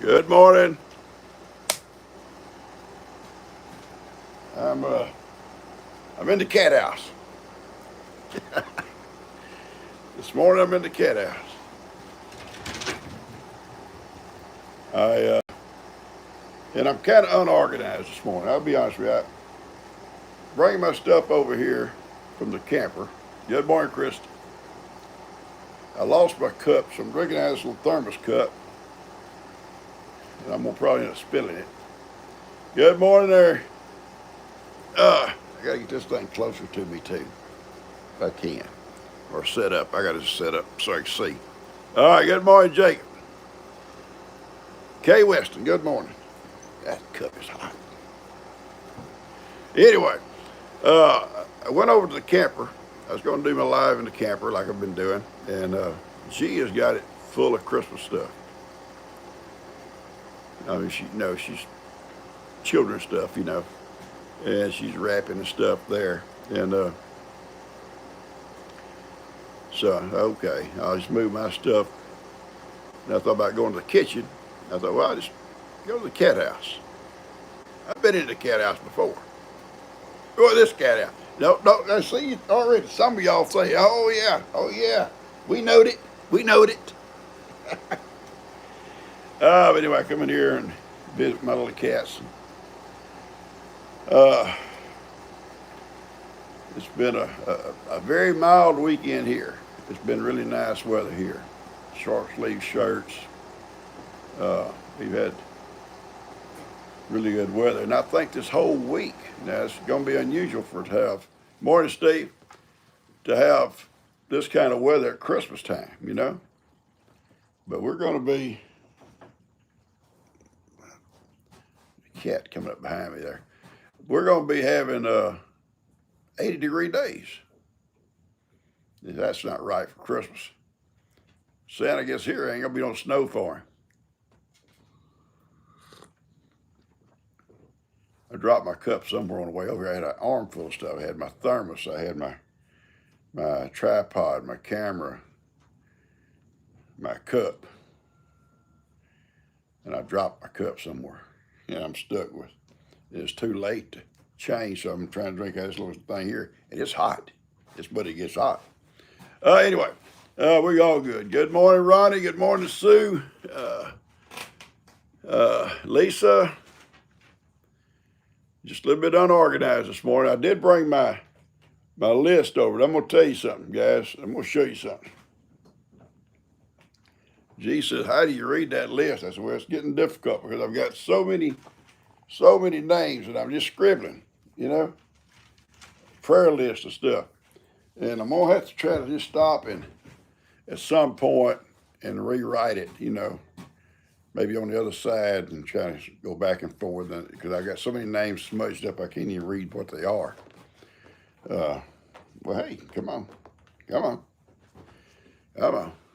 Good morning. I'm uh I'm in the cat house. This morning I'm in the cat house. I and I'm kind of unorganized this morning. I'll be honest with you. I bring my stuff over here from the camper. Good morning, Krista. I lost my cup, so I'm drinking out of this little thermos cup, and I'm gonna probably end up spilling it. Good morning there. I gotta get this thing closer to me too, if I can, or set up. I gotta set up so I can see. All right. Good morning, Jacob. Kay Weston. Good morning. That cup is hot. Anyway, I went over to the camper. I was going to do my live in the camper like I've been doing, and she has got it full of Christmas stuff. I mean, she's children's stuff, and she's wrapping the stuff there. And so, okay, I'll just move my stuff. And I thought about going to the kitchen. I thought, well, I'll just go to the cat house. I've been in the cat house before. Go to this cat house. No, I see already. Some of y'all say, oh yeah, we knowed it. We knowed it. But anyway, I come in here and visit my little cats. Uh, it's been a very mild weekend here. It's been really nice weather here. Short sleeve shirts. We've had really good weather. And I think this whole week, now it's going to be unusual for it to have, morning Steve, to have this kind of weather at Christmas time. But we're going to be, cat coming up behind me there. We're going to be having 80-degree days. That's not right for Christmas. Santa gets here, ain't going to be no snow for him. I dropped my cup somewhere on the way over here. I had an armful of stuff. I had my thermos. I had my tripod, my camera, my cup. And I dropped my cup somewhere. And I'm stuck with it. It's too late to change, so I'm trying to drink out of this little thing here. And it's hot. But it gets hot. Anyway, we're all good. Good morning, Ronnie. Good morning, Sue. Lisa. Just a little bit unorganized this morning. I did bring my list over. I'm going to tell you something, guys. I'm going to show you something. G says, how do you read that list? I said, well, it's getting difficult because I've got so many names that I'm just scribbling, prayer list of stuff. And I'm going to have to try to just stop and at some point and rewrite it, maybe on the other side and try to go back and forth because I got so many names smudged up I can't even read what they are. Well, hey, come on.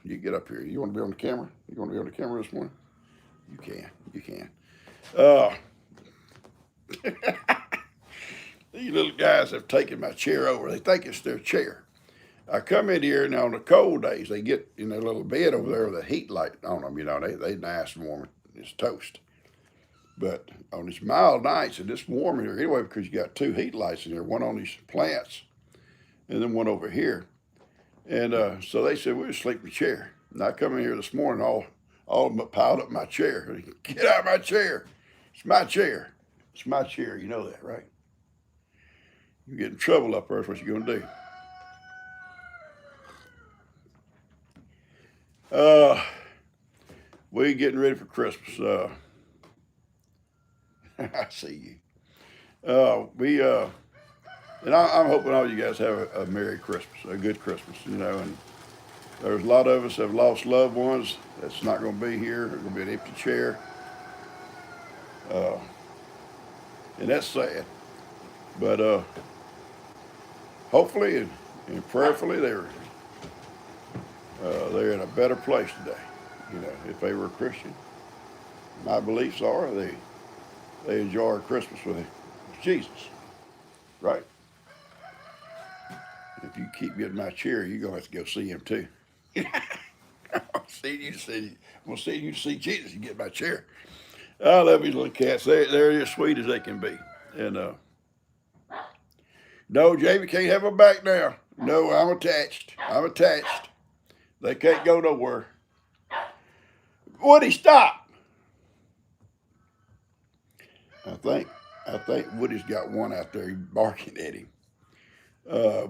You get up here. You want to be on the camera? You want to be on the camera this morning? You can. These little guys have taken my chair over. They think it's their chair. I come in here, and on the cold days, they get in their little bed over there with a heat light on them. They nice and warm as toast. But on these mild nights, it's warm in here anyway because you got two heat lights in here, one on these plants and then one over here. And so they said, we'll sleep in the chair. And I come in here this morning, all of them piled up my chair. Get out of my chair. It's my chair. It's my chair. You know that, right? You get in trouble up there, that's what you're going to do. We getting ready for Christmas. I see you. And I'm hoping all you guys have a Merry Christmas, a good Christmas, and there's a lot of us have lost loved ones that's not going to be here. There's going to be an empty chair. And that's sad. But hopefully and prayerfully they're in a better place today. If they were a Christian, my beliefs are they enjoy Christmas with Jesus, right? If you keep getting my chair, you're gonna have to go see him too. I'm gonna see you see Jesus. You get my chair. I love these little cats. They're as sweet as they can be. And no, Jamie can't have them back now. No, I'm attached. I'm attached. They can't go nowhere. Woody, stop. I think Woody's got one out there barking at him.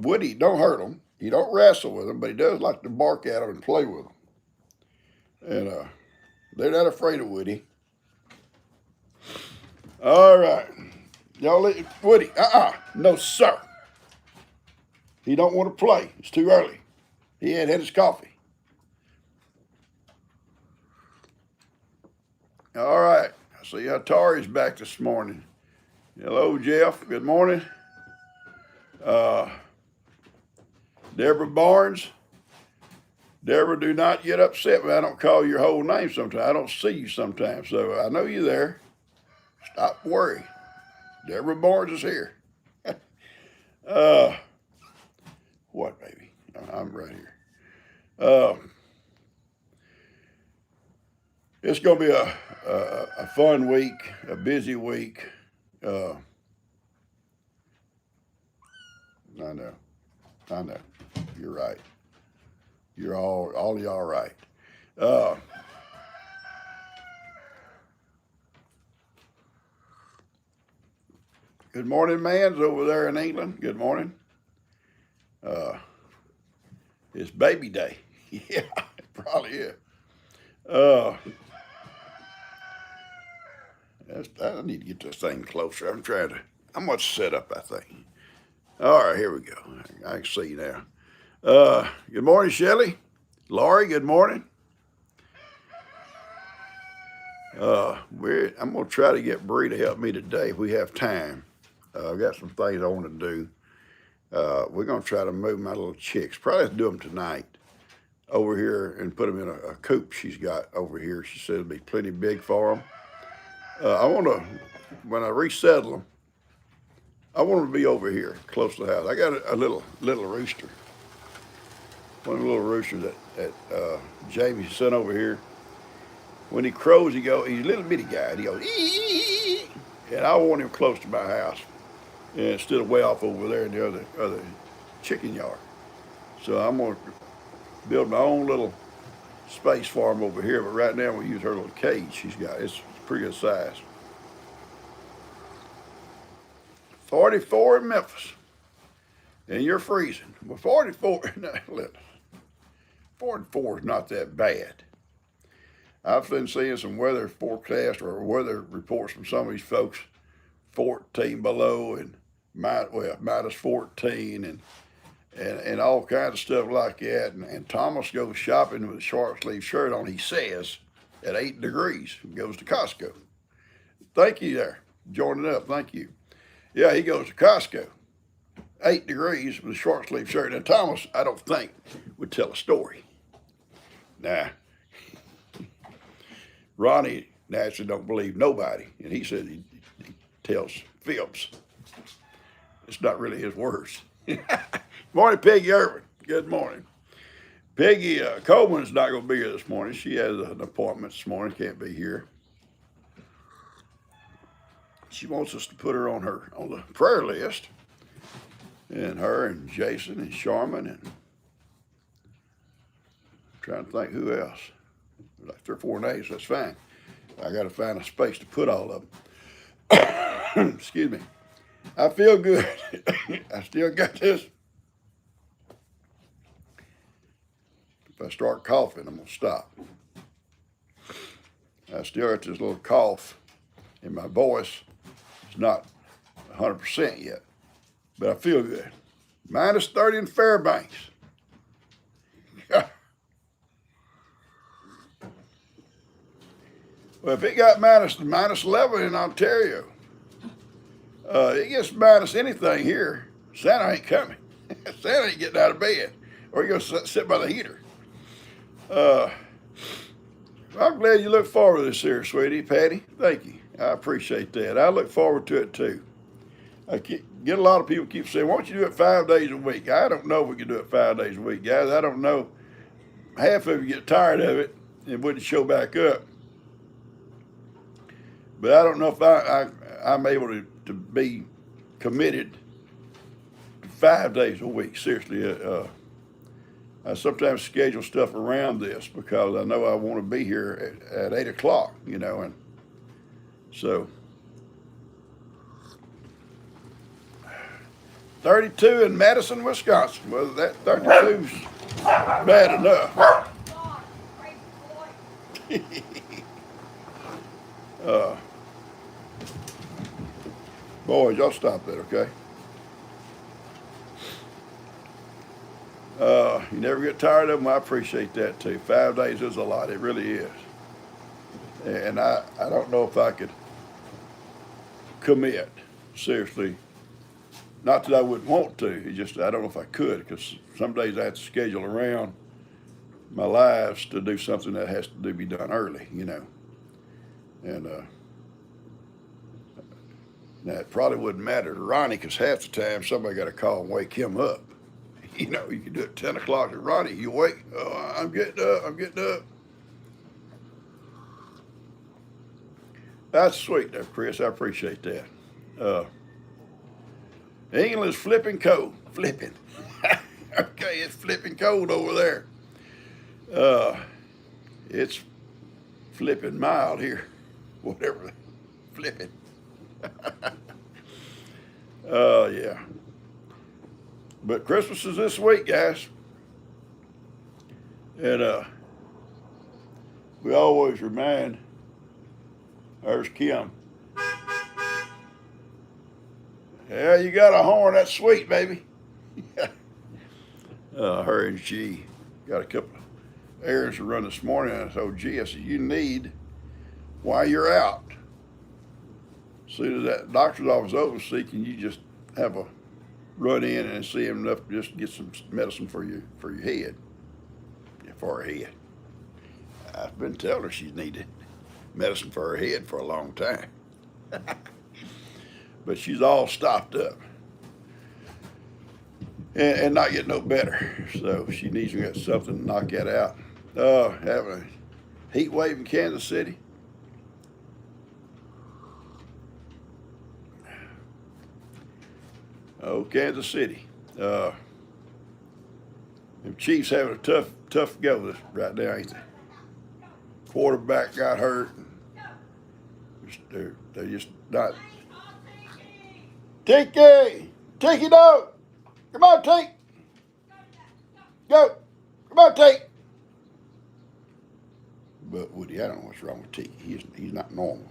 Woody, don't hurt him. He don't wrestle with them, but he does like to bark at them and play with them. And they're not afraid of Woody. All right. Y'all, Woody, no, sir. He don't want to play. It's too early. He ain't had his coffee. All right. I see Atari's back this morning. Hello, Jeff. Good morning. Deborah Barnes. Deborah, do not get upset when I don't call your whole name sometimes. I don't see you sometimes, so I know you're there. Stop worrying. Deborah Barnes is here. What, baby? I'm right here. It's going to be a fun week, a busy week. I know. You're right. You're all y'all right. Good morning, man's over there in England. Good morning. It's baby day. Yeah, it probably is. I need to get this thing closer. I'm going to set up, I think. All right, here we go. I can see you now. Good morning, Shelley. Laurie, good morning. I'm going to try to get Bree to help me today if we have time. I've got some things I want to do. We're going to try to move my little chicks. Probably have to do them tonight over here and put them in a coop she's got over here. She said it'll be plenty big for them. I want to, when I resettle them, I want them to be over here, close to the house. I got a little rooster. One of the little roosters that Jamie sent over here. When he crows, he's a little bitty guy. And he goes, ee, and I want him close to my house, and instead of way off over there in the other chicken yard. So I'm gonna build my own little space for him over here. But right now we use her little cage she's got. It's pretty good size. 44 in Memphis, and you're freezing. Well, 44. No, 44 is not that bad. I've been seeing some weather forecast or weather reports from some of these folks, 14 below and minus 14 and all kinds of stuff like that. And Thomas goes shopping with a short sleeve shirt on, he says, at 8 degrees. He goes to Costco. Thank you there. Joining up. Thank you. Yeah, he goes to Costco. 8 degrees with a short sleeve shirt. And Thomas, I don't think, would tell a story. Nah. Ronnie naturally don't believe nobody, and he said he tells fibs. It's not really his words. Morning, Peggy Irvin. Good morning. Peggy Coleman's not going to be here this morning. She has an appointment this morning, can't be here. She wants us to put her on the prayer list, and her and Jason and Sharman and I'm trying to think who else. Like 3 or 4 names, that's fine. I got to find a space to put all of them. Excuse me. I feel good. I still got this. If I start coughing, I'm going to stop. I still got this little cough in my voice. It's not 100% yet, but I feel good. Minus 30 in Fairbanks. Well, if it got minus 11 in Ontario, it gets minus anything here. Santa ain't coming. Santa ain't getting out of bed, or he gonna sit by the heater. I'm glad you look forward to this here, sweetie, Patty. Thank you. I appreciate that. I look forward to it too. I get a lot of people keep saying, "Why don't you do it 5 days a week?" I don't know if we can do it 5 days a week, guys. I don't know. Half of you get tired of it. it wouldn't show back up. But I don't know if I'm able to be committed to 5 days a week. Seriously, I sometimes schedule stuff around this because I know I want to be here at 8 o'clock, and so 32 in Madison, Wisconsin. Well, that 32's bad enough. uh, Boys, y'all stop that, okay? You never get tired of them. I appreciate that too. 5 days is a lot. It really is. And I don't know if I could commit, seriously. Not that I wouldn't want to. It's just I don't know if I could, because some days I have to schedule around my lives to do something that has to be done early, And now it probably wouldn't matter to Ronnie, because half the time somebody got to call and wake him up. You can do it at 10 o'clock and Ronnie, you wake, oh, I'm getting up. That's sweet though, Chris. I appreciate that. England is flipping cold. Flipping. Okay, it's flipping cold over there. It's flipping mild here. Whatever. Flipping. Yeah. But Christmas is this week, guys. And we always remind, there's Kim. Yeah, you got a horn. That's sweet, baby. Her and G got a couple of errands to run this morning. And I told G, I said, you need, while you're out, as soon as that doctor's office opens, see, can you just have a run in and see him enough to just get some medicine for your head. Yeah, for her head. I've been telling her she's needed medicine for her head for a long time. But she's all stopped up and not getting no better. So she needs to get something to knock that out. Having a heat wave in Kansas City. Oh, Kansas City. The Chiefs having a tough go right now, ain't they? Quarterback got hurt. They're just not. Tiki, dog. Come on, Tiki. Go. Come on, Tiki. But Woody, I don't know what's wrong with Tiki. He's not normal.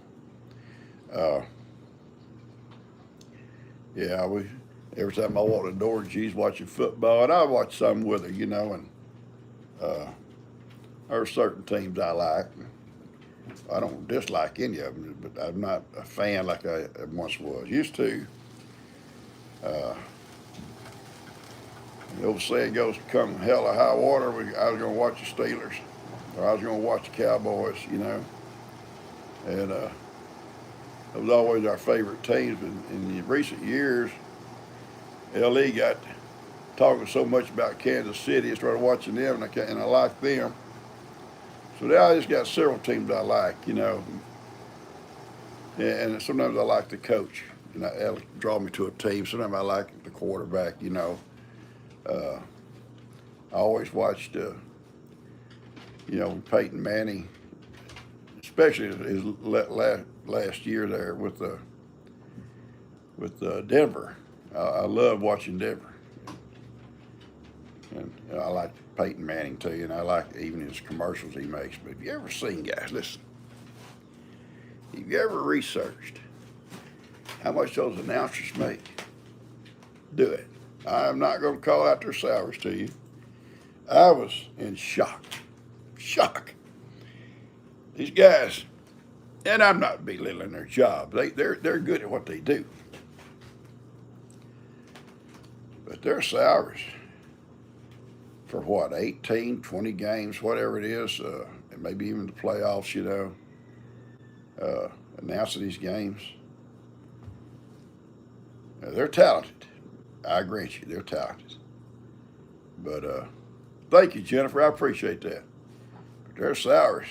Yeah, every time I walk the door, she's watching football, and I watch some with her, and there are certain teams I like. I don't dislike any of them, but I'm not a fan like I once was. Used to. The old saying goes, come hell or high water, I was going to watch the Steelers, or I was going to watch the Cowboys, And it was always our favorite teams. But in the recent years, LE got talking so much about Kansas City, I started watching them, and I like them. So now I just got several teams I like, And sometimes I like the coach, that'll draw me to a team. Sometimes I like the quarterback, I always watched, Peyton Manning, especially his last year there with Denver. I love watching Denver. And I like Peyton Manning too, and I like even his commercials he makes. But have you ever seen, guys, listen, have you ever researched how much those announcers make? Do it. I'm not going to call out their salaries to you. I was in shock. These guys, and I'm not belittling their job. They're good at what they do. But their salaries for what, 18, 20 games, whatever it is, and maybe even the playoffs, announcing these games. They're talented. I grant you, they're talented. But thank you, Jennifer. I appreciate that. their salaries.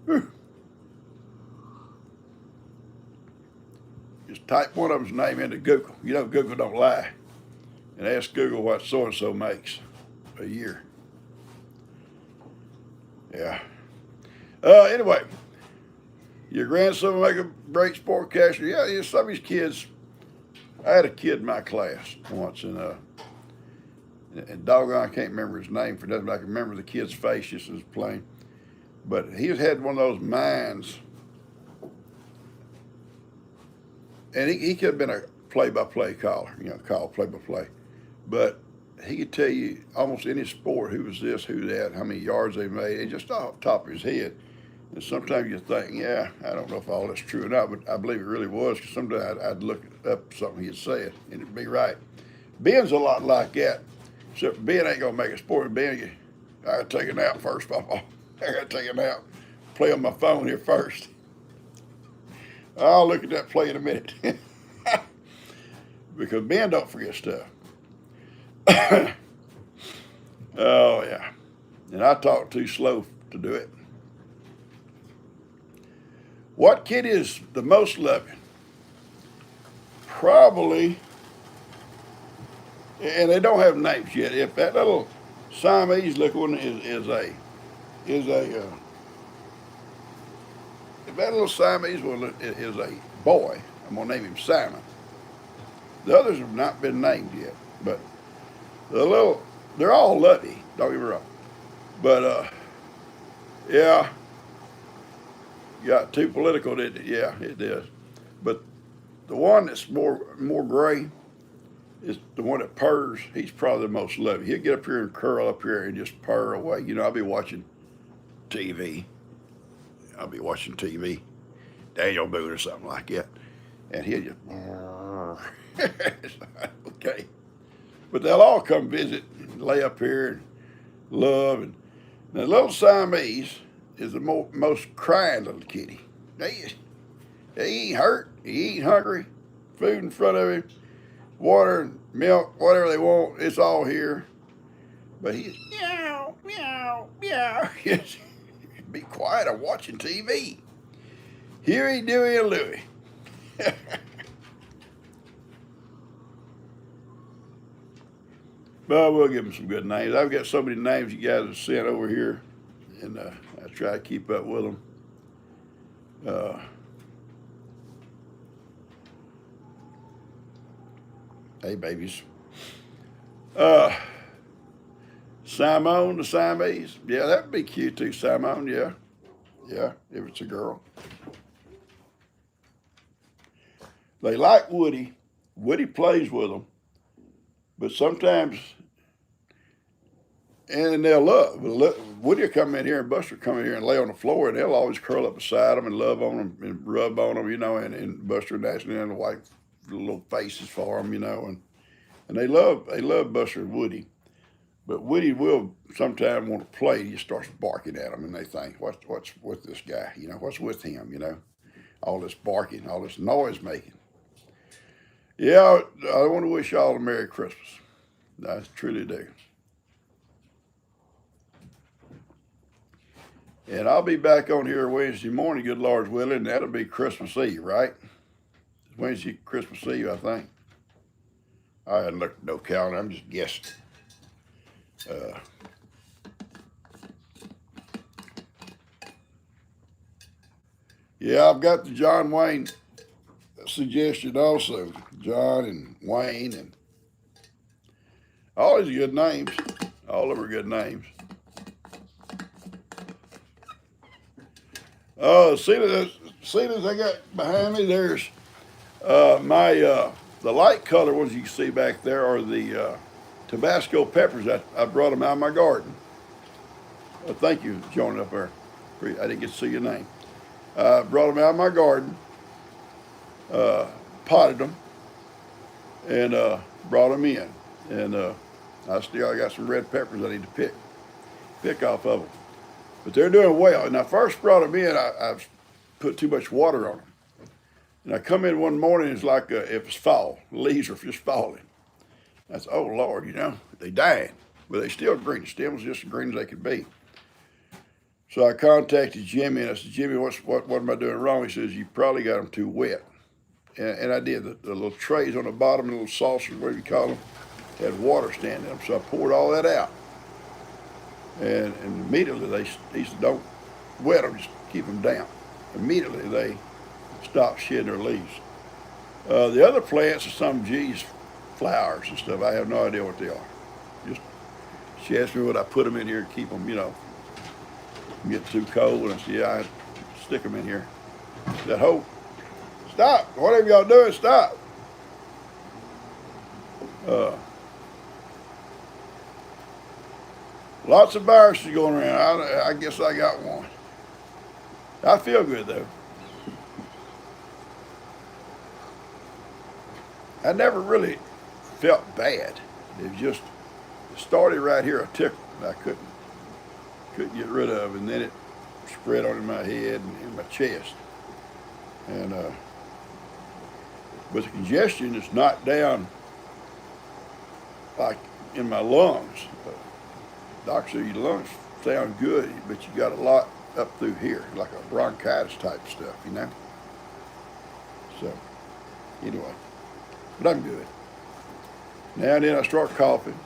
Whew. Just type one of them's name into Google. You know Google don't lie. And ask Google what so-and-so makes a year. Yeah. Anyway, your grandson will make a great sportcaster. Yeah, some of these kids. I had a kid in my class once, and doggone, I can't remember his name for nothing, but I can remember the kid's face just as plain. But he had one of those minds, and he could have been a play-by-play caller, call play-by-play. But he could tell you almost any sport, who was this, who that, how many yards they made, and just off the top of his head. And sometimes you think, yeah, I don't know if all that's true or not, but I believe it really was, because sometimes I'd look up something he'd said, and it'd be right. Ben's a lot like that, except Ben ain't going to make a sport. Ben, I got to take a nap first, PawPaw. I got to take a nap. Play on my phone here first. I'll look at that play in a minute. Because Ben don't forget stuff. Oh, yeah. And I talk too slow to do it. What kid is the most loving? Probably, and they don't have names yet. If that little Siamese looking one if that little Siamese one is a boy, I'm gonna name him Simon. The others have not been named yet, but they're all lovey, don't get me wrong. But yeah, got too political, didn't it? Yeah, it does. But the one that's more gray is the one that purrs. He's probably the most loving. He'll get up here and curl up here and just purr away. I'll be watching TV. Daniel Boone or something like that. And he'll just, okay. But they'll all come visit and lay up here and love. And the little Siamese is the most crying little kitty. He ain't hurt. He ain't hungry. Food in front of him. Water, milk, whatever they want. It's all here. But he's meow, meow, meow. Be quiet. I'm watching TV. Huey, Dewey, and Louie. But we'll give them some good names. I've got so many names you guys have sent over here, and I try to keep up with them. Hey, babies. Simone, the Siamese. Yeah, that would be cute too, Simone. Yeah. Yeah, if it's a girl. They like Woody. Woody plays with them. But sometimes, and they'll love. Woody will come in here and Buster will come in here and lay on the floor, and they'll always curl up beside them and love on them and rub on them, and Buster naturally and white little faces for them, and they love Buster and Woody. But Woody will sometimes want to play. He starts barking at them, and they think, what's with this guy? What's with him? All this barking, all this noise making. Yeah, I want to wish y'all a Merry Christmas. I truly do. And I'll be back on here Wednesday morning, good Lord's willing, and that'll be Christmas Eve, right? It's Wednesday, Christmas Eve, I think. I hadn't looked at no calendar, I'm just guessing. Yeah, I've got the John Wayne suggestion also. John and Wayne and all these good names. All of them are good names. See I got behind me, there's the light color ones you can see back there are the Tabasco peppers. I brought them out of my garden. Thank you, joining up there. I didn't get to see your name. Brought them out of my garden, potted them, and brought them in. And I got some red peppers I need to pick off of them. But they're doing well. And I first brought them in, I put too much water on them. And I come in one morning, it's like if it's fall, the leaves are just falling. I said, oh Lord, they dying. But they still green. The stems just as green as they could be. So I contacted Jimmy and I said, Jimmy, what am I doing wrong? He says, you probably got them too wet. And I did. The little trays on the bottom, the little saucers, whatever you call them, had water standing in them. So I poured all that out. And immediately he said, don't wet them, just keep them damp. Immediately they stopped shedding their leaves. The other plants are some G's flowers and stuff. I have no idea what they are. Just she asked me would I put them in here to keep them, get too cold. And I said, yeah, I stick them in here. That whole stop. Whatever y'all doing, stop. Lots of viruses going around. I guess I got one. I feel good though. I never really felt bad. It started right here, a tickle that I couldn't get rid of, and then it spread on my head and in my chest. And but the congestion is not down like in my lungs. Doctor said your lungs sound good, but you got a lot up through here, like a bronchitis type stuff, So anyway, but I'm good. Now and then I start coughing.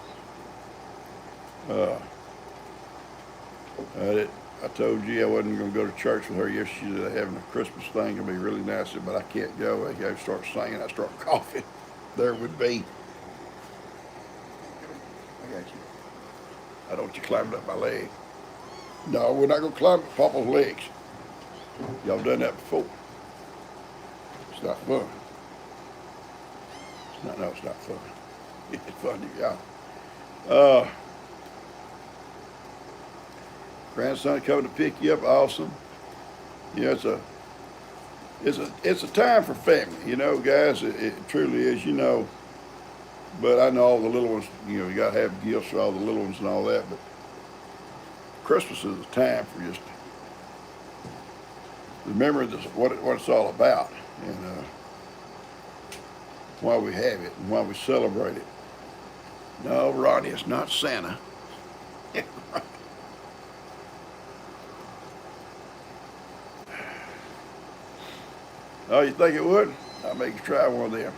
I told you I wasn't going to go to church with her yesterday. They're having a Christmas thing. It'll be really nice, but I can't go. I start singing. I start coughing. There would be. I got you. I don't want you climbing up my leg. No, we're not going to climb up Papa's legs. Y'all done that before. It's not fun. It's not fun. It's fun to y'all. Grandson coming to pick you up, awesome. It's a time for family, guys. It truly is, But I know all the little ones, you got to have gifts for all the little ones and all that. But Christmas is a time for just remember what it's all about and why we have it and why we celebrate it. No, Ronnie, it's not Santa. Oh, you think it would? I'll make you try one of them.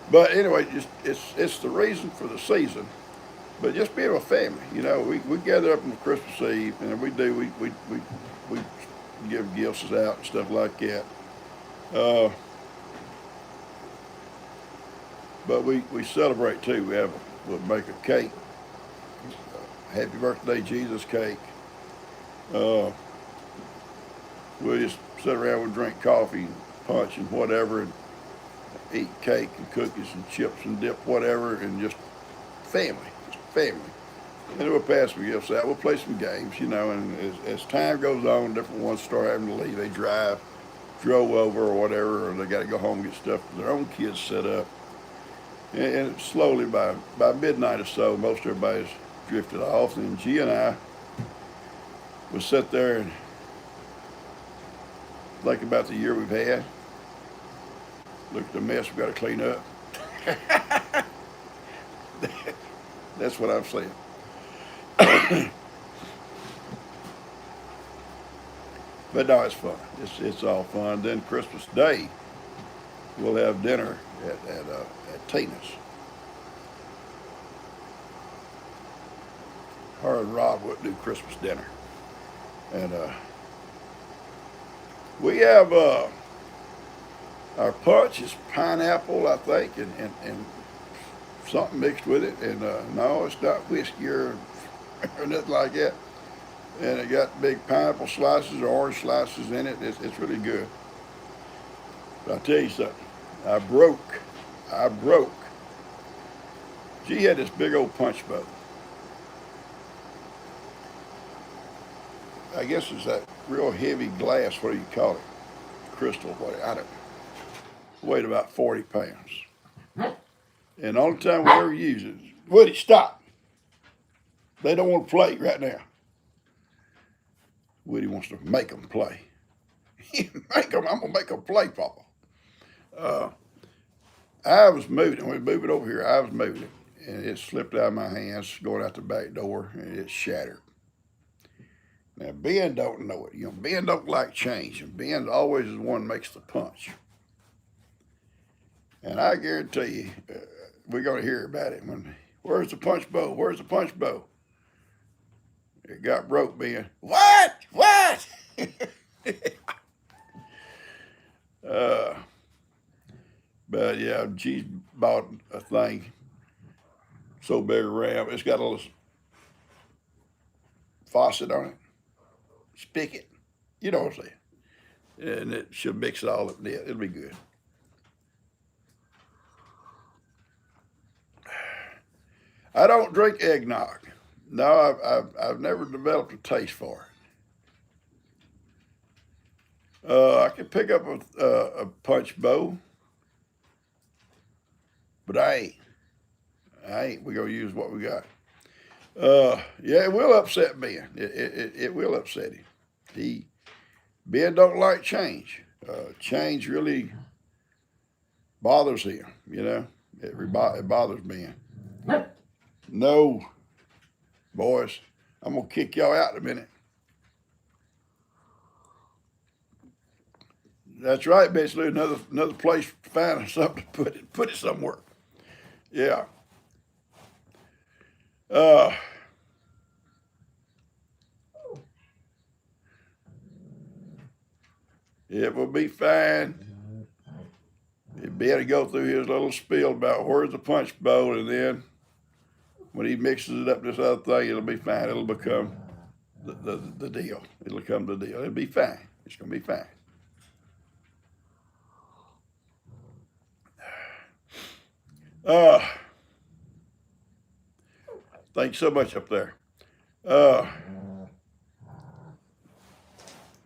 But anyway, it's the reason for the season. But just being a family, we gather up on Christmas Eve, and we give gifts out and stuff like that. But we celebrate too. We'll make a cake, Happy Birthday Jesus cake. We'll just sit around and drink coffee and punch and whatever and eat cake and cookies and chips and dip, whatever, and just family. And then we'll pass some gifts out. We'll play some games, and as time goes on, different ones start having to leave. They drove over or whatever, or they got to go home and get stuff for their own kids set up. And slowly, by midnight or so, most everybody's drifted off. And G and I will sit there and think about the year we've had. Look at the mess we've got to clean up. That's what I'm saying. But no, it's fun. It's all fun. Then Christmas Day, we'll have dinner at Tina's. Her and Rob would do Christmas dinner, and we have our punch is pineapple, I think, and something mixed with it. And no, it's not whiskey or nothing like that. And it got big pineapple slices or orange slices in it. It's really good. But I'll tell you something. I broke. She had this big old punch bowl. I guess it's that real heavy glass, what do you call it? Crystal, what, I don't know. Weighed about 40 pounds. And the only time we ever use it, Woody, stop. They don't want to play right now. Woody wants to make them play. I'm going to make them play, Papa. I was moving, we moved it over here, I was moving it. and it slipped out of my hands going out the back door, and it shattered. Now, Ben don't know it. Ben don't like change, and Ben always is the one that makes the punch. And I guarantee you, we're going to hear about it. Where's the punch bowl? Where's the punch bowl? It got broke, Ben. What? What? uh, but yeah, she's bought a thing so big around. It's got a little faucet on it, spigot. You know what I'm saying? And it should mix it all up. Yeah, it'll be good. I don't drink eggnog. No, I've never developed a taste for it. I could pick up a punch bowl, but I ain't. We're gonna use what we got. Yeah, it will upset Ben. It will upset him. Ben don't like change. Change really bothers him. It bothers Ben. No, boys, I'm gonna kick y'all out in a minute. That's right, basically another place to find something to put it somewhere. Yeah. It will be fine. He'd better go through his little spiel about where's the punch bowl, and then when he mixes it up this other thing, it'll be fine. It'll become the deal. It'll come the deal. It'll be fine. It's gonna be fine. Thanks so much up there.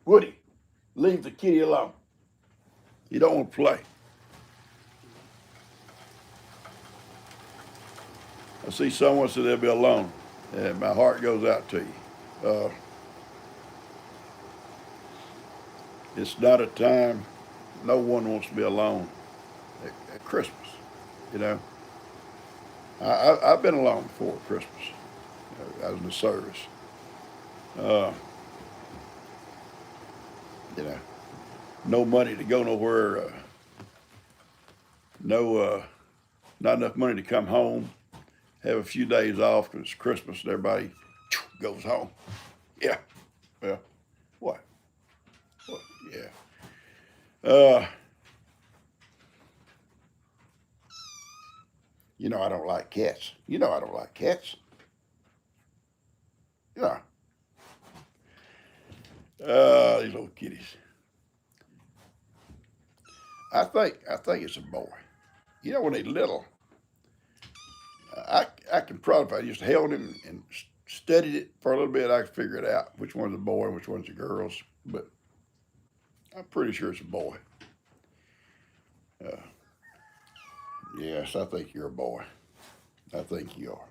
Woody, leave the kitty alone. You don't want to play. I see someone said they'll be alone, and my heart goes out to you. It's not a time, no one wants to be alone at Christmas, you know. I've been alone before Christmas. I was in the service. You know, no money to go nowhere. Not enough money to come home. Have a few days off because it's Christmas and everybody goes home. Yeah. Well, what? What? Yeah. I don't like cats. I don't like cats. Yeah. These little kitties. I think it's a boy. When they're little, I can probably, if I just held him and studied it for a little bit, I could figure it out, which one's a boy and which one's a girl's. But I'm pretty sure it's a boy. Yes, I think you're a boy. I think you are.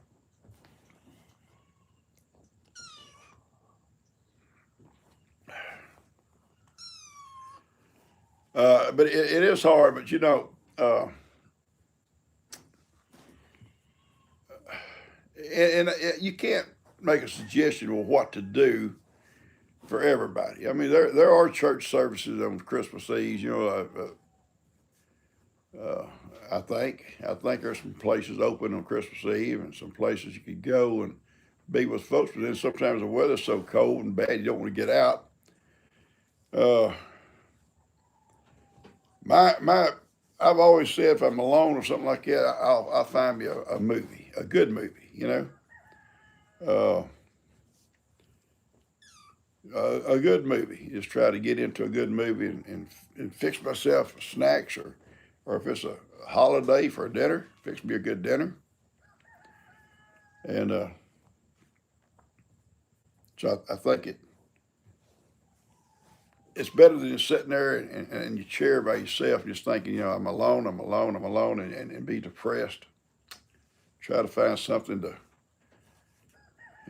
But it is hard, but and you can't make a suggestion of what to do for everybody. I mean, there are church services on Christmas Eve. I think there's some places open on Christmas Eve, and some places you could go and be with folks. But then sometimes the weather's so cold and bad you don't want to get out. I've always said if I'm alone or something like that, I'll find me a movie, a good movie. A good movie. Just try to get into a good movie and fix myself snacks, or if it's a holiday for a dinner, fix me a good dinner. And so I think it's better than just sitting there in your chair by yourself, just thinking, I'm alone, and be depressed. Try to find something to,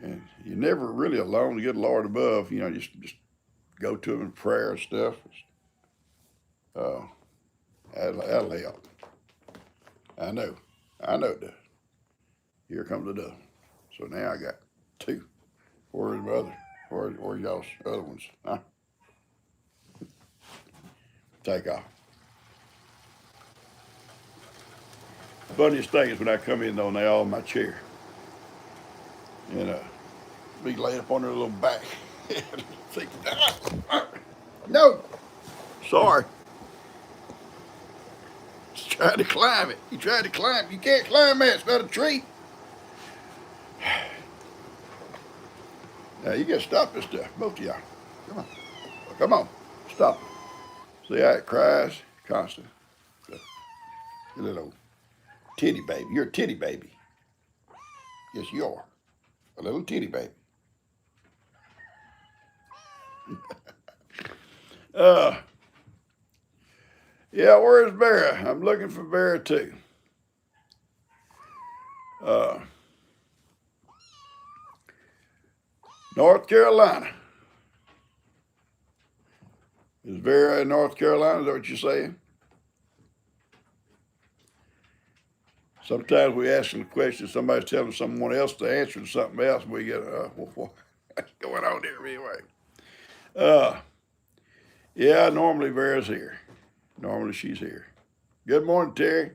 and you're never really alone. The good Lord above, just go to Him in prayer and stuff. That'll help. I know it does. Here comes the dove. So now I got two. Where's my other? Where's y'all's other ones? Huh? Take off. Funniest thing is when I come in though, and they all in my chair. And be laid up on their little back. Think, no, sorry. He's trying to climb it. He tried to climb. You can't climb that. It's not a tree. Now you gotta stop this stuff, both of y'all. Come on, come on, stop it. See how it cries constantly. You little titty baby. You're a titty baby. Yes, you are. A little titty baby. uh, yeah, where's Vera? I'm looking for Vera too. North Carolina. Is Vera in North Carolina? Is that what you're saying? Sometimes we ask them a question, somebody's telling someone else to answer something else, and we get, what's going on here anyway? Yeah, normally Vera's here. Normally she's here. Good morning, Terry.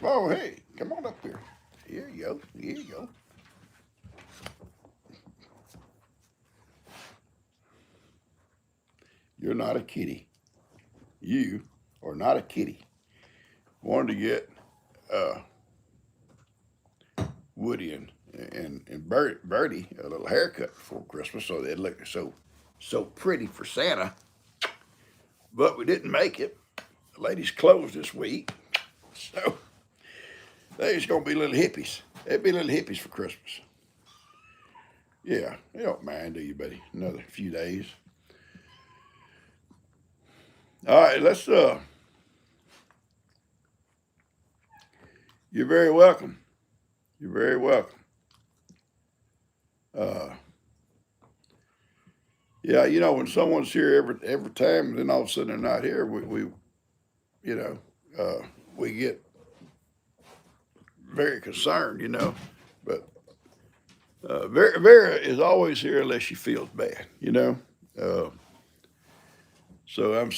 Oh, hey, come on up here. Here you go. Here you go. You're not a kitty. You are not a kitty. Wanted to get Woody and Bertie a little haircut before Christmas so they'd look so pretty for Santa. But we didn't make it. The ladies closed this week. So they're just gonna be little hippies. They'd be little hippies for Christmas. Yeah, you don't mind, do you, buddy? Another few days. All right, let's you're very welcome. You're very welcome. Yeah, you know, when someone's here every time, and then all of a sudden they're not here, we you know, we get very concerned, you know. But Vera is always here unless she feels bad, you know. So I'm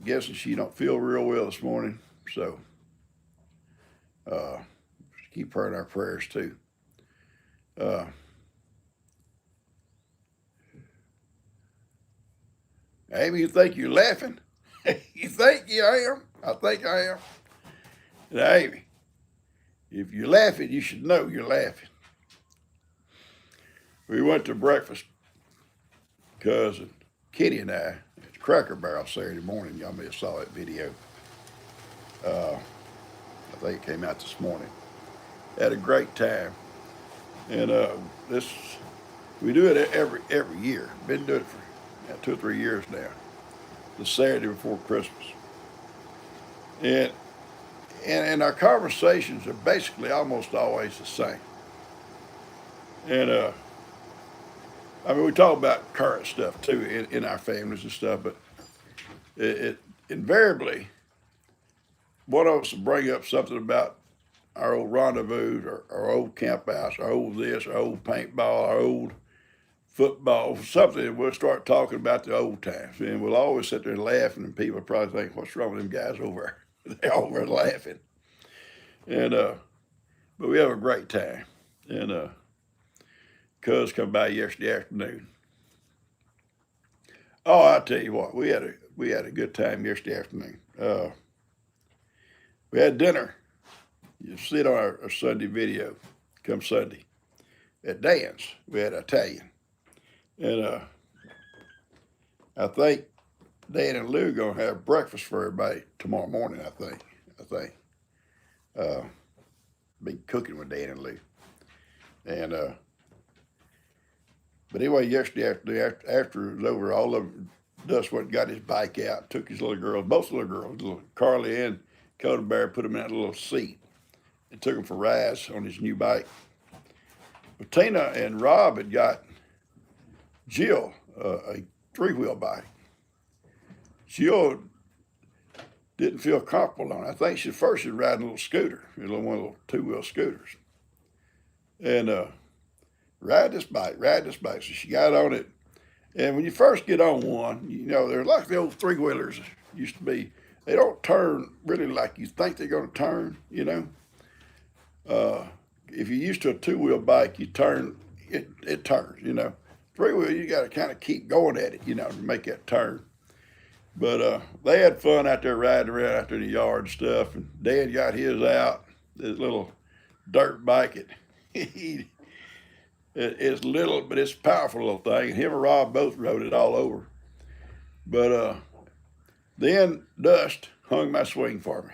guessing she don't feel real well this morning. So keep her in our prayers too. Amy, you think you're laughing? You think you am? I think I am. Now, Amy, if you're laughing, you should know you're laughing. We went to breakfast, cousin Kitty and I, at Cracker Barrel Saturday morning. Y'all may have saw that video. I think it came out this morning. Had a great time. And we do it every year. Been doing it for 2 or 3 years now. The Saturday before Christmas. And our conversations are basically almost always the same. And I mean, we talk about current stuff too in our families and stuff, but it invariably, one of us will bring up something about our old rendezvous, or our old camp house, our old this, our old paintball, our old football, something, and we'll start talking about the old times. And we'll always sit there laughing, and people probably think, what's wrong with them guys over there? They're over laughing. And but we have a great time. And Cuz come by yesterday afternoon. Oh, I'll tell you what, we had a good time yesterday afternoon. We had dinner. You see it on our Sunday video, come Sunday, at Dan's. We had Italian. And I think Dan and Lou gonna have breakfast for everybody tomorrow morning, I think. Be cooking with Dan and Lou. And but anyway, yesterday after it was over, all of Dust went and got his bike out, took his little girls, both little girls, little Carly and Coda Bear, put them in that little seat and took them for rides on his new bike. But Tina and Rob had got Jill a 3-wheel bike. Jill didn't feel comfortable on it. I think she first was riding a little scooter, one of those two-wheel scooters. And ride this bike. So she got on it. And when you first get on one, they're like the old three-wheelers used to be. They don't turn really like you think they're going to turn. If you're used to a two-wheel bike, it turns. Three-wheel, you got to kind of keep going at it, to make that turn. But they had fun out there riding around out there in the yard and stuff. And Dad got his out, his little dirt bike. It's little, but it's a powerful little thing. And him and Rob both rode it all over. But then Dust hung my swing for me.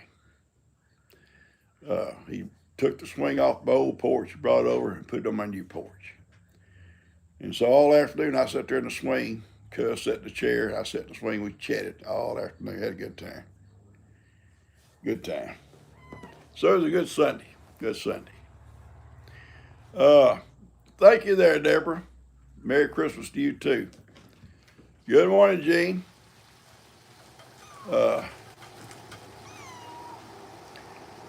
He took the swing off the old porch, brought it over, and put it on my new porch. And so all afternoon I sat there in the swing. Cuz sat in the chair. I sat in the swing. We chatted all afternoon. Had a good time. Good time. So it was a good Sunday. Good Sunday. Thank you there, Deborah. Merry Christmas to you too. Good morning, Gene.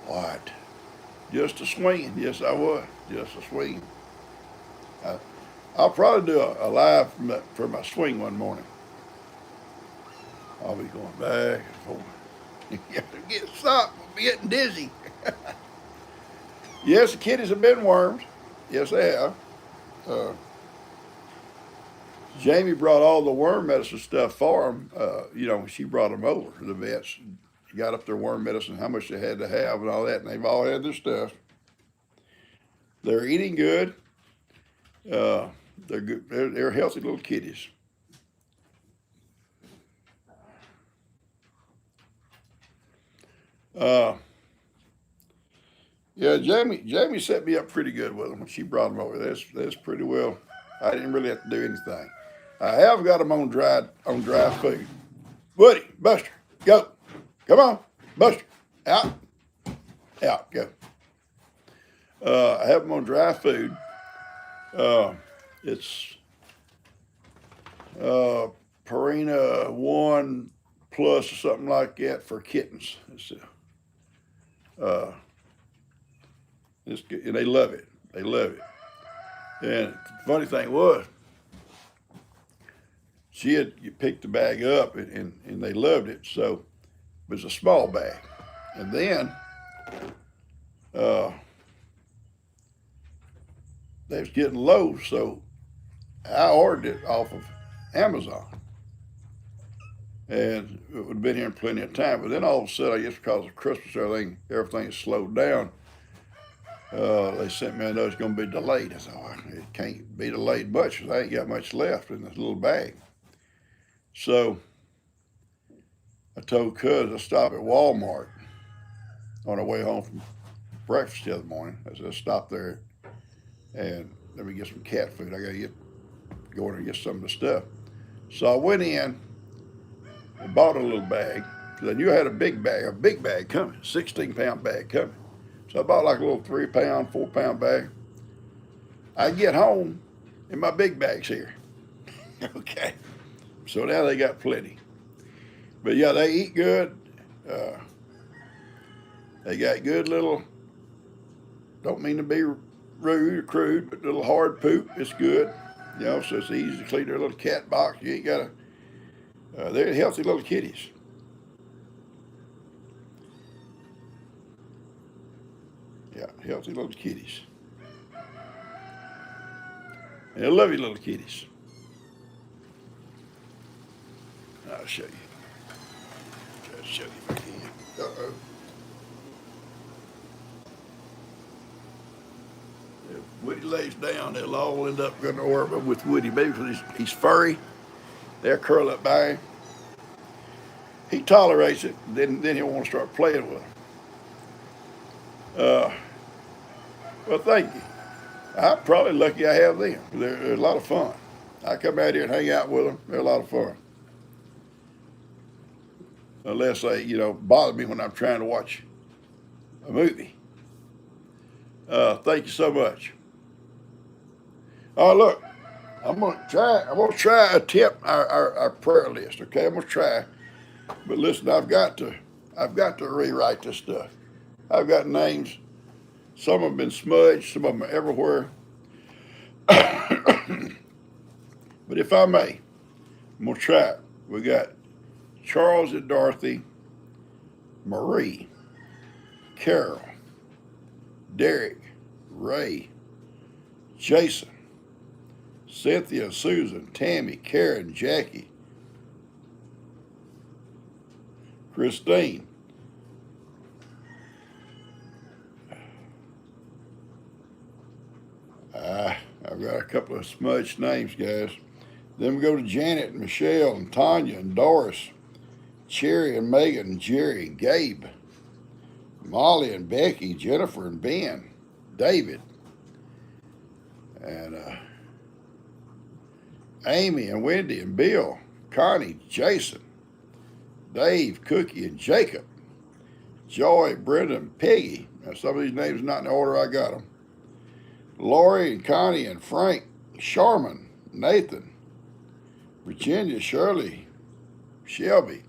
What? Just a swing. Yes, I was. Just a swing. I'll probably do a live for my swing one morning. I'll be going back and forth. Get stopped. I'm getting dizzy. Yes, the kitties have been wormed. Yes, they have. Jamie brought all the worm medicine stuff for them. When she brought them over to the vets. Got up their worm medicine, how much they had to have and all that, and they've all had their stuff. They're eating good. They're good. They're healthy little kitties. Yeah, Jamie set me up pretty good with them when she brought them over. That's pretty well. I didn't really have to do anything. I have got them on dry food. Woody, Buster, go. Come on, Buster, out, go. I have them on dry food. It's Purina 1 Plus or something like that for kittens. It's good, and they love it. They love it. And the funny thing was, she had picked the bag up, and they loved it. So it was a small bag. And then they was getting low, so I ordered it off of Amazon. And it would have been here in plenty of time. But then all of a sudden, I guess because of Christmas, everything slowed down. They sent me a note it's going to be delayed. I said, it can't be delayed much because I ain't got much left in this little bag. So I told Cuz I stopped at Walmart on our way home from breakfast the other morning. I said, stop there and let me get some cat food. I got to go in and get some of the stuff. So I went in and bought a little bag because I knew I had a big bag coming, 16-pound bag coming. So I bought like a little 3-pound, 4-pound bag. I get home and my big bag's here. Okay. So now they got plenty. But yeah, they eat good. They got good little, don't mean to be rude or crude, but little hard poop. It's good. So it's easy to clean their little cat box. You ain't got to, they're healthy little kitties. Yeah, healthy little kitties. And I love you little kitties. I'll show you. Try to show you if I can. Uh-oh. If Woody lays down, they'll all end up going to orbit with Woody. Maybe because he's furry. They'll curl up by him. He tolerates it, then he'll want to start playing with them. Well, thank you. I'm probably lucky I have them. They're a lot of fun. I come out here and hang out with them. They're a lot of fun. Unless they, bother me when I'm trying to watch a movie. Thank you so much. Oh, look, I'm gonna try to attempt our prayer list. Okay, I'm gonna try. But listen, I've got to I've got to rewrite this stuff. I've got names. Some have been smudged, some of them are everywhere. But if I may, I'm going to try it. We got Charles and Dorothy, Marie, Carol, Derek, Ray, Jason, Cynthia, Susan, Tammy, Karen, Jackie, Christine. I've got a couple of smudged names, guys. Then we go to Janet and Michelle and Tanya and Doris, Cherry and Megan and Jerry, Gabe, Molly and Becky, Jennifer and Ben, David, and Amy and Wendy and Bill, Connie, Jason, Dave, Cookie, and Jacob, Joy, Brenda, and Peggy. Now, some of these names are not in the order I got them. Lori and Connie and Frank, Sharman, Nathan, Virginia, Shirley, Shelby,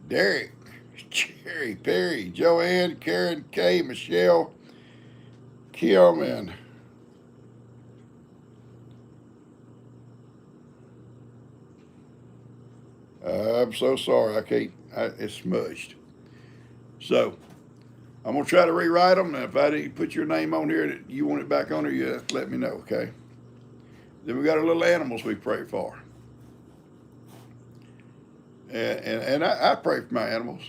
Derek, Jerry, Perry, Joanne, Karen, Kay, Michelle, Kim, and I'm so sorry. I can't. It's smudged. So I'm gonna try to rewrite them. And if I didn't put your name on here that you want it back on there, you have to let me know, okay? Then we got our little animals we pray for. And I pray for my animals.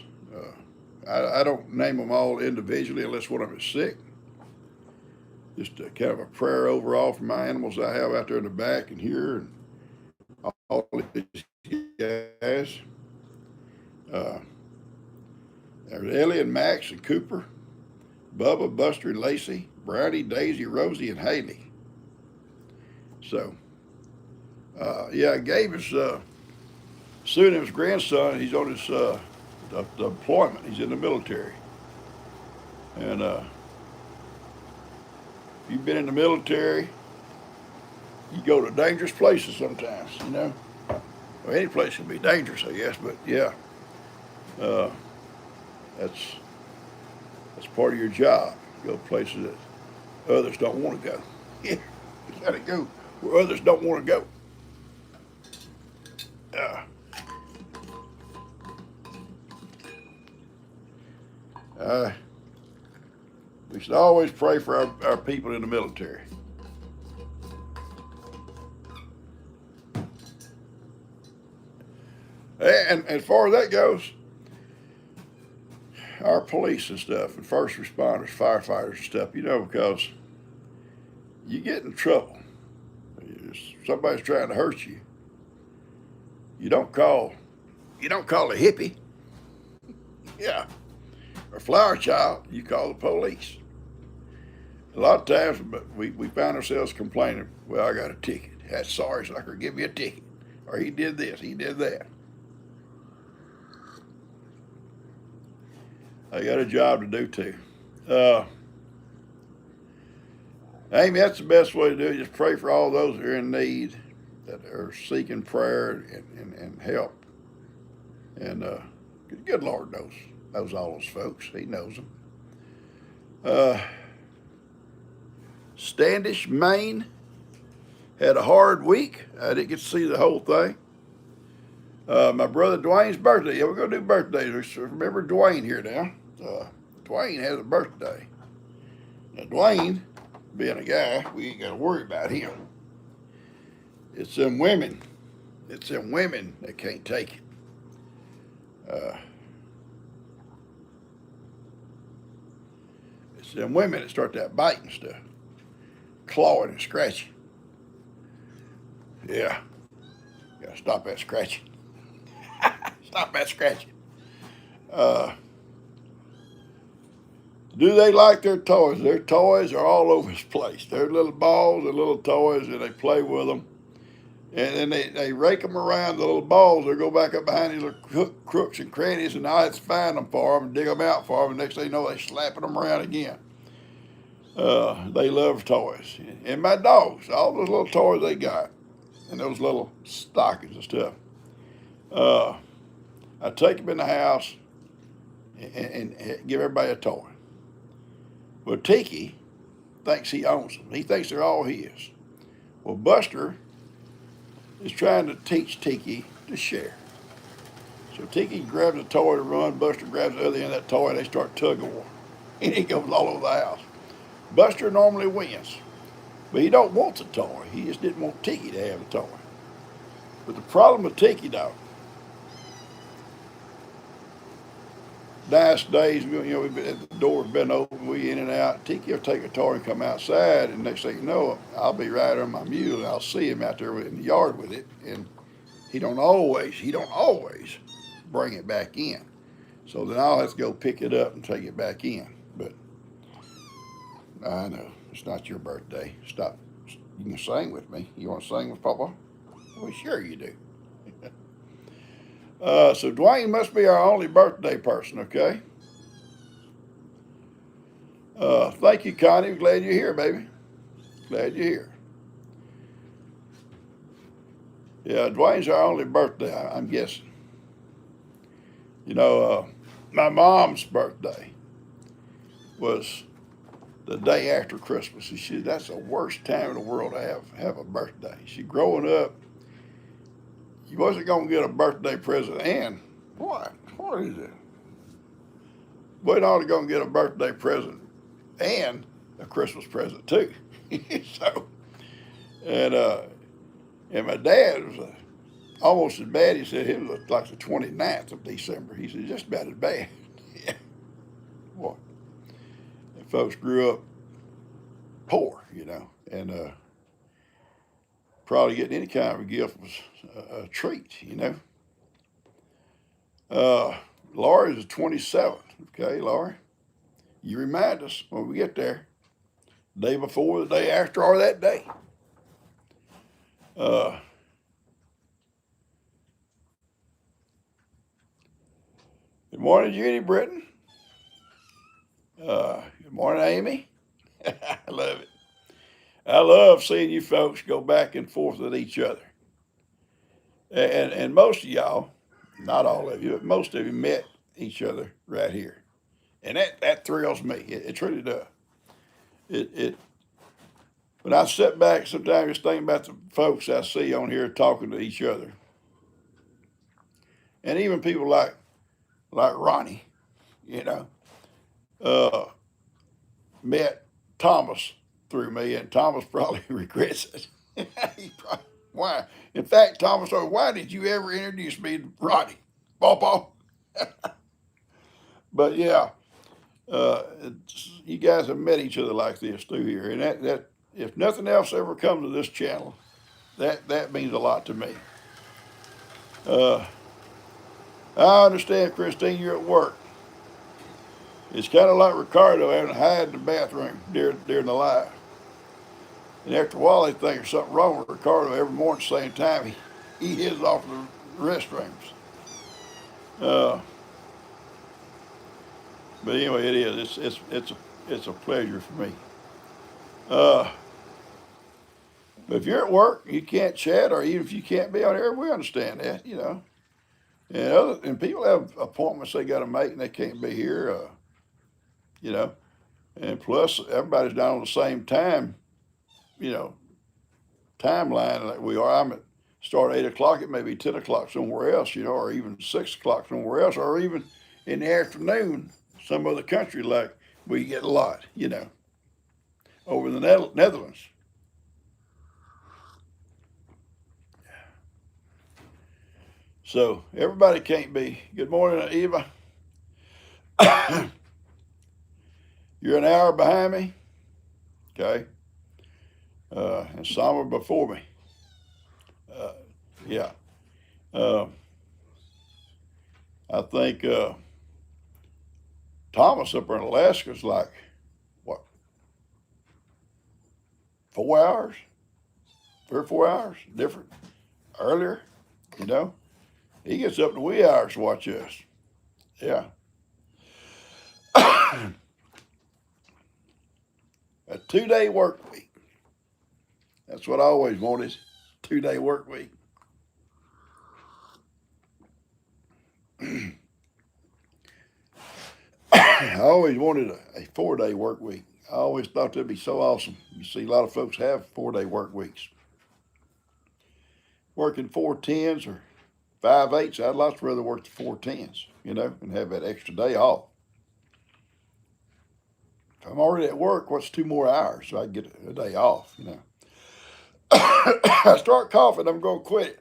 I don't name them all individually unless one of them is sick. Just a, kind of a prayer overall for my animals I have out there in the back and here and all these guys. There's Ellie and Max and Cooper, Bubba, Buster, and Lacey, Brownie, Daisy, Rosie, and Haley. So, Gabe is soon his grandson. He's on his deployment. He's in the military, and if you've been in the military, you go to dangerous places sometimes. You know, well, any place can be dangerous, I guess. But yeah, that's part of your job. You go places that others don't want to go. Yeah, you gotta go where others don't want to go. We should always pray for our people in the military. And as far as that goes, our police and stuff, and first responders, firefighters and stuff, you know, because you get in trouble. Somebody's trying to hurt you. You don't call a hippie. Yeah. Or flower child, you call the police. A lot of times we find ourselves complaining, well, I got a ticket. That sorry sucker give me a ticket. Or he did this, he did that. I got a job to do too. Amy, that's the best way to do it. Just pray for all those that are in need, that are seeking prayer and help. And good Lord knows all those folks. He knows them. Standish, Maine, had a hard week. I didn't get to see the whole thing. My brother Dwayne's birthday. Yeah, we're going to do birthdays. Remember Dwayne here now. Dwayne has a birthday. Now, Dwayne, being a guy, we ain't got to worry about him. It's them women. It's them women that can't take it. It's them women that start that biting stuff. Clawing and scratching. Yeah. Gotta stop that scratching. Stop that scratching. Do they like their toys? Their toys are all over the place. They're little balls and little toys, and they play with them. And then they rake them around the little balls. They go back up behind these little crooks and crannies, and I have to find them for them and dig them out for them. And next thing you know, they're slapping them around again. They love toys. And my dogs, all those little toys they got, and those little stockings and stuff. I take them in the house, and give everybody a toy. Well, Tiki thinks he owns them. He thinks they're all his. Well, Buster is trying to teach Tiki to share. So Tiki grabs a toy to run, Buster grabs the other end of that toy, and they start tug of war. And he goes all over the house. Buster normally wins, but he don't want the toy. He just didn't want Tiki to have the toy. But the problem with Tiki, though, nice days, we've been at the door's been open, we in and out. Tiki will take a toy and come outside, and next thing you know, I'll be riding on my mule, and I'll see him out there in the yard with it, and he don't always bring it back in. So then I'll have to go pick it up and take it back in. But I know it's not your birthday. Stop. You can sing with me. You want to sing with PawPaw? Well, sure you do. So Dwayne must be our only birthday person, okay? Thank you, Connie. Glad you're here, baby. Glad you're here. Yeah, Dwayne's our only birthday, I'm guessing. My mom's birthday was the day after Christmas. And that's the worst time in the world to have a birthday. She growing up, you wasn't going to get a birthday present. And what is it? Wasn't all going to get a birthday present and a Christmas present too. So, and my dad was almost as bad. He said it was like the 29th of December. He said just about as bad. Yeah. Boy, and folks grew up poor, and probably getting any kind of a gift was a treat, Laurie's the 27th. Okay, Laurie, you remind us when we get there, day before, the day after, or that day. Good morning, Judy Britton. Good morning, Amy. I love it. I love seeing you folks go back and forth with each other. And most of y'all, not all of you, but most of you met each other right here. And that thrills me. It truly does. When I sit back sometimes just thinking about the folks I see on here talking to each other. And even people like Ronnie, met Thomas through me, and Thomas probably regrets it. Why? In fact, Thomas, why did you ever introduce me to Ronnie? PawPaw? But yeah, you guys have met each other like this through here, and that if nothing else ever comes to this channel, that means a lot to me. I understand, Christine, you're at work. It's kind of like Ricardo having to hide in the bathroom during the live. And after a while, they think there's something wrong with Ricardo. Every morning at the same time, he heads off to the restrooms. But anyway, it is. It's a pleasure for me. But if you're at work, you can't chat, or even if you can't be on here, we understand that, And people have appointments they got to make, and they can't be here, And plus, everybody's down on the same time, timeline like we are. I'm at start at 8 o'clock. It may be 10 o'clock somewhere else, or even 6 o'clock somewhere else, or even in the afternoon, some other country like we get a lot, over in the Netherlands. So everybody can't be. Good morning, Eva. You're an hour behind me, okay? And some are before me. Yeah. I think Thomas up in Alaska is like, what, 4 hours? 3 or 4 hours different earlier, He gets up to wee hours to watch us. Yeah. A 2-day work week. That's what I always wanted, 2-day work week. I always wanted a 4-day work week. I always thought that'd be so awesome. You see a lot of folks have 4-day work weeks. Working 4 10s or 5 8s, I'd lots rather work the 4 10s, and have that extra day off. If I'm already at work, what's 2 more hours so I can get a day off, I start coughing, I'm going to quit it.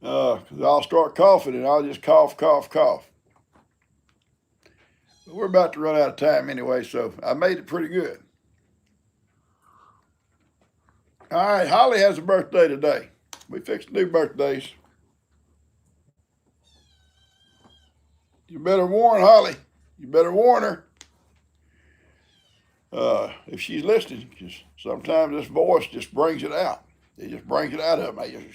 Because I'll start coughing and I'll just cough, cough, cough. But we're about to run out of time anyway, so I made it pretty good. All right, Holly has a birthday today. We fixed to do birthdays. You better warn Holly. You better warn her. If she's listening, because sometimes this voice just brings it out. It just brings it out of me.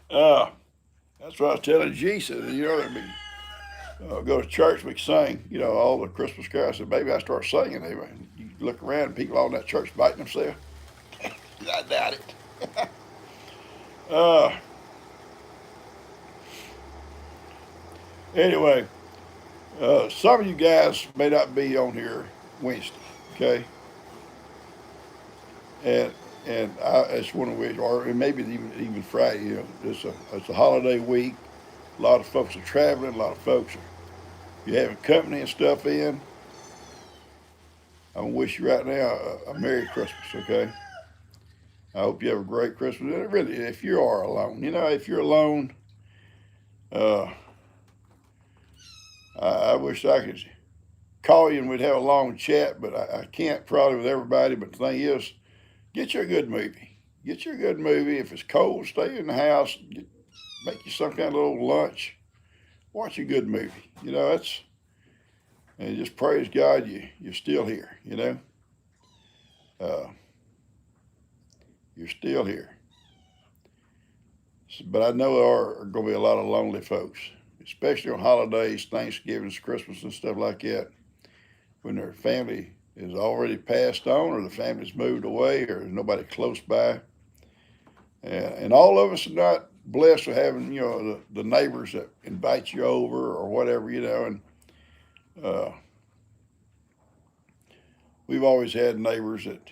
That's what I was telling Jesus. Go to church, we sing, all the Christmas carols. I said, baby, I start singing. You look around and people all in that church biting themselves. I doubt it. Anyway, some of you guys may not be on here Wednesday, okay? And I just want to wish, or maybe even Friday. It's a holiday week. A lot of folks are traveling. A lot of folks are having company and stuff in. I want to wish you right now a Merry Christmas, okay? I hope you have a great Christmas. And really, if you are alone, if you're alone, I wish I could call you and we'd have a long chat, but I can't probably with everybody. But the thing is, get you a good movie. Get you a good movie. If it's cold, stay in the house. Make you some kind of little lunch. Watch a good movie. And just praise God you're still here, You're still here. But I know there are going to be a lot of lonely folks, especially on holidays, Thanksgiving, Christmas, and stuff like that, when their family is already passed on or the family's moved away or there's nobody close by. And all of us are not blessed with having, the neighbors that invite you over or whatever, and we've always had neighbors that,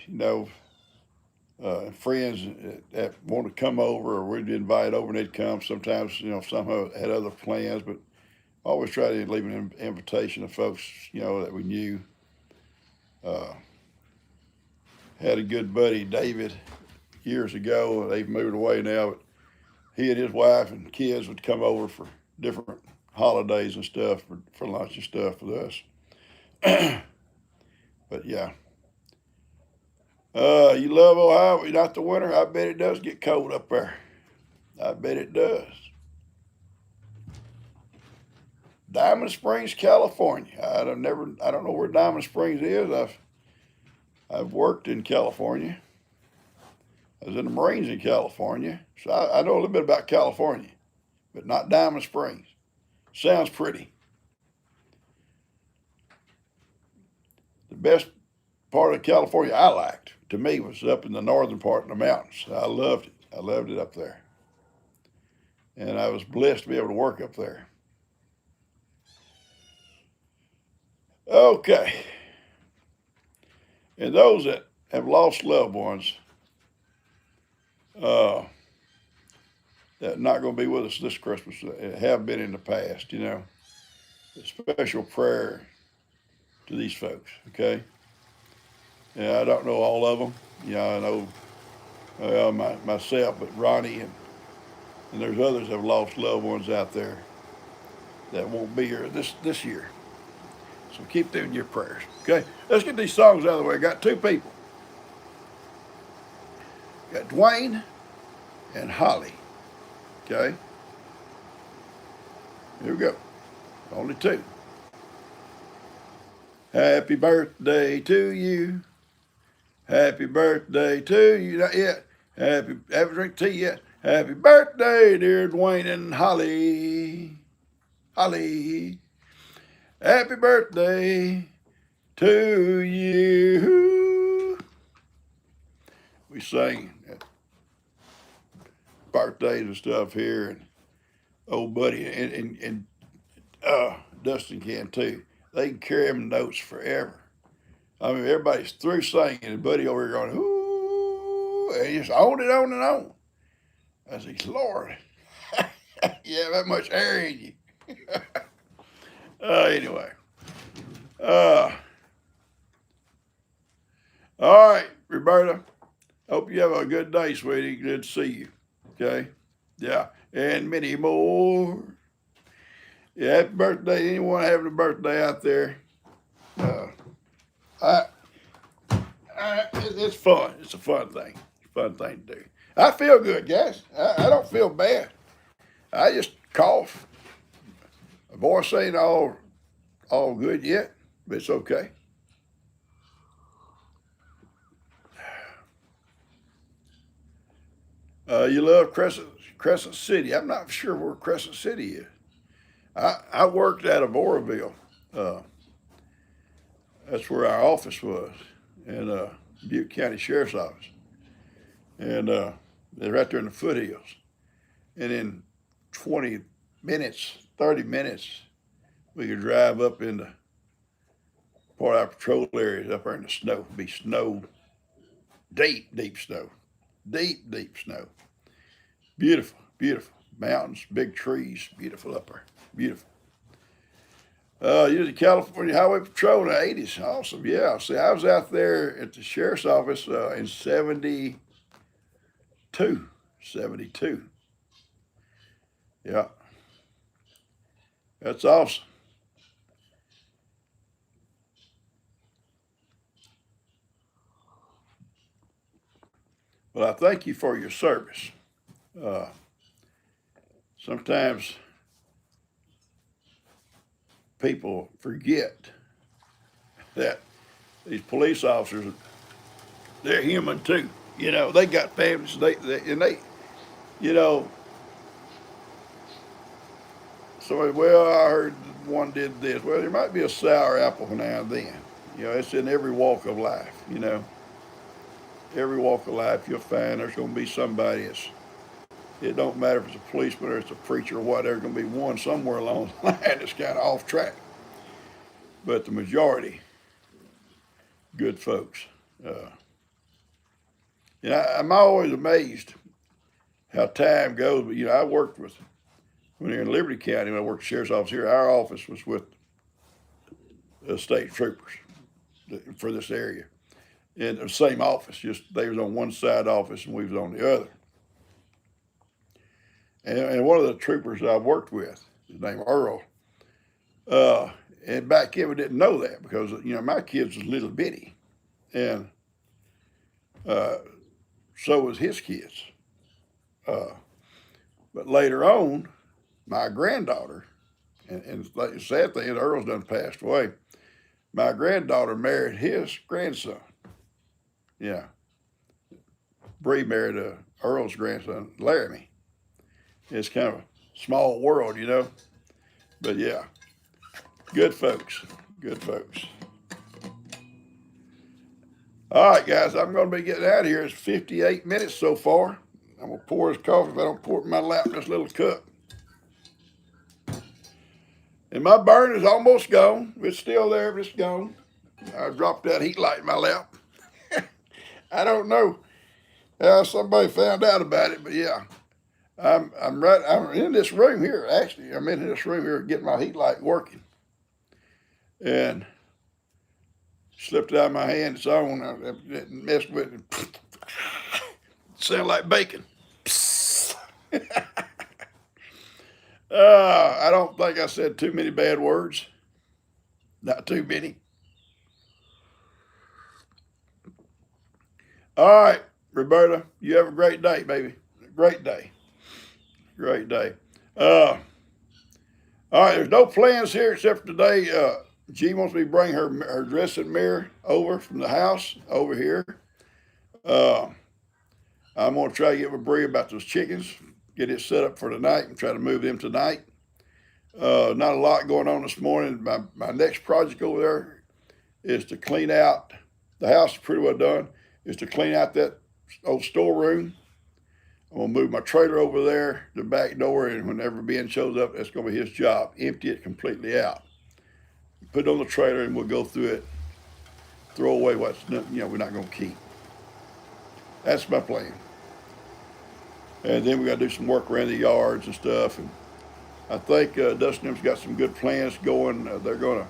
friends that want to come over or we'd invite over and they'd come. Sometimes, some had other plans, but I always try to leave an invitation to folks, that we knew. Had a good buddy, David, years ago. They've moved away now, but he and his wife and kids would come over for different holidays and stuff, for lunch and stuff with us. But yeah. You love Ohio, but not the winter. I bet it does get cold up there. I bet it does. Diamond Springs, California. I don't know where Diamond Springs is. I've worked in California. I was in the Marines in California, so I know a little bit about California, but not Diamond Springs. Sounds pretty. The best part of California I liked, to me, was up in the northern part of the mountains. I loved it. I loved it up there. And I was blessed to be able to work up there. Okay. And those that have lost loved ones, that are not going to be with us this Christmas, have been in the past, a special prayer to these folks, okay? Yeah, I don't know all of them. I know myself, but Ronnie and there's others that have lost loved ones out there that won't be here this year. So keep them in your prayers, okay? Let's get these songs out of the way. I got 2 people. Got Dwayne and Holly, okay? Here we go. Only 2. Happy birthday to you. Happy birthday to you. Not yet. Happy drink tea yet. Happy birthday, dear Dwayne and Holly. Holly. Happy birthday to you. We sing at birthdays and stuff here, and old buddy, and Dustin can too. They can carry them notes forever. I mean, everybody's through singing, and Buddy over here going, ooh, and he just on and on and on. I said, Lord, you have that much air in you. Anyway. Uh, all right, Roberta. Hope you have a good day, sweetie. Good to see you. Okay? Yeah. And many more. Yeah, happy birthday. Anyone having a birthday out there? Uh, I, it's fun. It's a fun thing. It's a fun thing to do. I feel good, guys. I don't feel bad. I just cough. My voice ain't all good yet, but it's okay. You love Crescent City. I'm not sure where Crescent City is. I worked out of Oroville. Uh, that's where our office was, in Butte County Sheriff's Office, and they're right there in the foothills. And in 20 minutes, 30 minutes, we could drive up into part of our patrol areas up there in the snow. It'd be snow, deep, deep snow, deep snow. Beautiful, beautiful mountains, big trees, beautiful up there, beautiful. Used the California Highway Patrol in the 80s. Awesome, yeah. See, I was out there at the sheriff's office in 72. 72. Yeah, that's awesome. Well, I thank you for your service. Uh, Sometimes people forget that these police officers, they're human too. You know, they got families. They you know, somebody, well, I heard one did this. Well, there might be a sour apple now and then. You know, it's in every walk of life. You know, every walk of life you'll find there's going to be somebody that's, it don't matter if it's a policeman or it's a preacher or whatever, there's going to be one somewhere along the line that's kind of off track. But the majority, good folks. Uh, and I'm always amazed how time goes. But, you know, I worked with, when you're in Liberty County, when I worked at the sheriff's office here, our office was with the state troopers for this area. In the same office, just they was on one side office and we was on the other. And one of the troopers I worked with, his name Earl, and back then we didn't know that because, you know, my kids was little bitty. And so was his kids. Uh, but later on, my granddaughter, and the sad thing is Earl's done passed away, my granddaughter married his grandson. Yeah. Bree married Earl's grandson, Laramie. It's kind of a small world, you know. But yeah, good folks. Good folks. All right, guys, I'm going to be getting out of here. It's 58 minutes so far. I'm going to pour this coffee if I don't pour it in my lap in this little cup. And my burn is almost gone. It's still there, but it's gone. I dropped that heat light in my lap. I don't know how somebody found out about it, but yeah. I'm in this room here, actually. I'm in this room here getting my heat light working. And slipped it out of my hand, it's on. I didn't mess with it. Sound like bacon. I don't think I said too many bad words. Not too many. All right, Roberta, you have a great day, baby. Great day. Great day. All right, there's no plans here except for today. G wants me to bring her dressing mirror over from the house over here. Uh, I'm going to try to get with Bree about those chickens, get it set up for tonight and try to move them tonight. Not a lot going on this morning. My next project over there is to clean out, the house is pretty well done, is to clean out that old storeroom. I'm gonna move my trailer over there, the back door, and whenever Ben shows up, that's gonna be his job. Empty it completely out. Put it on the trailer, and we'll go through it. Throw away what's we're not gonna keep. That's my plan. And then we got to do some work around the yards and stuff. And I think Dustin them's got some good plans going. They're gonna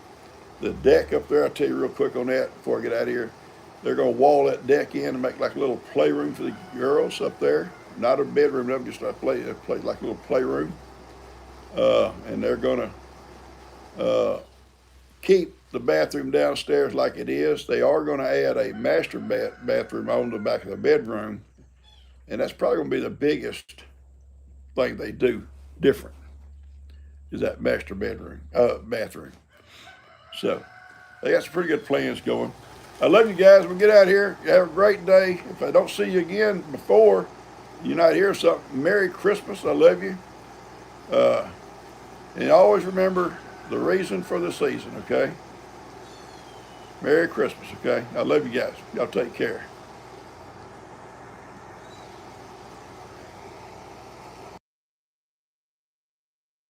the deck up there. I'll tell you real quick on that before I get out of here. They're gonna wall that deck in and make like a little playroom for the girls up there. Not a bedroom, them just a play like a little playroom. And they're gonna keep the bathroom downstairs like it is. They are gonna add a master bathroom on the back of the bedroom, and that's probably gonna be the biggest thing they do different is that master bathroom. So they got some pretty good plans going. I love you guys. We'll get out here. You have a great day. If I don't see you again before you're not here, something, Merry Christmas. I love you. And always remember the reason for the season, okay? Merry Christmas, okay? I love you guys. Y'all take care.